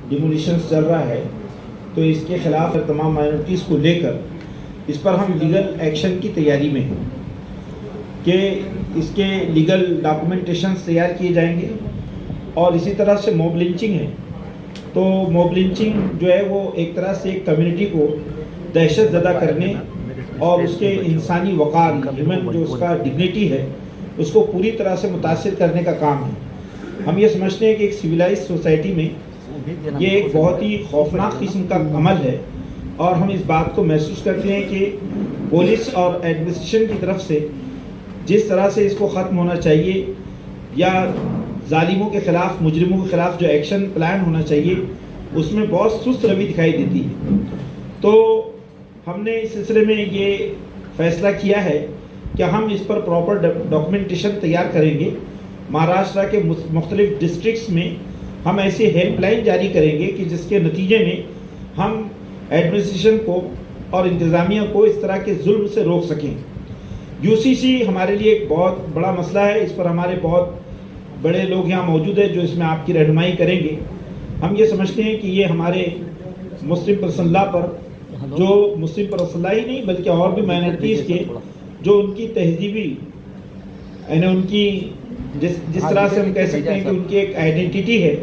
डिमोलिशंस चल रहा है, तो इसके खिलाफ तमाम माइनॉरिटीज़ को लेकर इस पर हम लीगल एक्शन की तैयारी में हैं कि इसके लीगल डॉक्यूमेंटेशंस तैयार किए जाएंगे। और इसी तरह से मॉब लिंचिंग है, तो मॉब लिंचिंग जो है वो एक तरह से एक कम्युनिटी को दहशत ज़दा करने और उसके इंसानी वक़ार, ह्यूमन जो उसका डिग्निटी है, उसको पूरी तरह से मुतासिर करने का काम है। हम ये समझते हैं कि एक सिविलाइज सोसाइटी में ये एक बहुत ही खौफनाक किस्म का अमल है और हम इस बात को महसूस करते हैं कि पुलिस और एडमिनिस्ट्रेशन की तरफ से जिस तरह से इसको ख़त्म होना चाहिए या जालिमों के ख़िलाफ़, मुजरिमों के ख़िलाफ़ जो एक्शन प्लान होना चाहिए, उसमें बहुत सुस्त रवि दिखाई देती है। तो हमने इस सिलसिले में ये फ़ैसला किया है कि हम इस पर प्रॉपर डॉक्यूमेंटेशन तैयार करेंगे। महाराष्ट्र के मुख्तलिफ डिस्ट्रिक्ट्स में हम ऐसे हेल्पलाइन जारी करेंगे कि जिसके नतीजे में हम एडमिनिस्ट्रेशन को और इंतज़ामिया को इस तरह के जुल्म से रोक सकें। यूसीसी हमारे लिए एक बहुत बड़ा मसला है, इस पर हमारे बहुत बड़े लोग यहाँ मौजूद हैं जो इसमें आपकी रहनुमाई करेंगे। हम ये समझते हैं कि ये हमारे मुस्लिम पर्सनल लॉ पर, जो मुस्लिम पर्सनल लॉ ही नहीं बल्कि और भी माइनॉरिटीज़ के जो उनकी तहजीबी यानी उनकी जिस तरह से हम कह सकते हैं कि उनकी एक आइडेंटिटी है,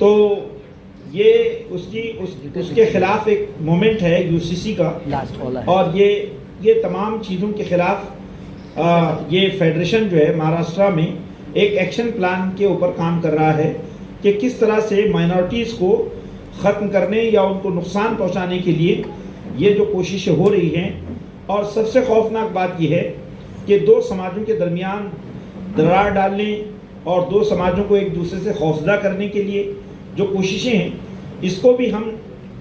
तो ये उसके खिलाफ एक मोमेंट है यूसीसी का। और ये तमाम चीज़ों के खिलाफ ये फेडरेशन जो है महाराष्ट्र में एक एक्शन प्लान के ऊपर काम कर रहा है कि किस तरह से माइनॉरिटीज़ को ख़त्म करने या उनको नुकसान पहुंचाने के लिए ये जो कोशिशें हो रही हैं। और सबसे खौफनाक बात यह है कि दो समाजों के दरमियान दरार डालने और दो समाजों को एक दूसरे से खौफजदा करने के लिए जो कोशिशें हैं, इसको भी हम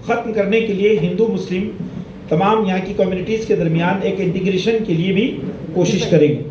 ख़त्म करने के लिए हिंदू मुस्लिम तमाम यहाँ की कम्युनिटीज़ के दरमियान एक इंटीग्रेशन के लिए भी कोशिश करेंगे।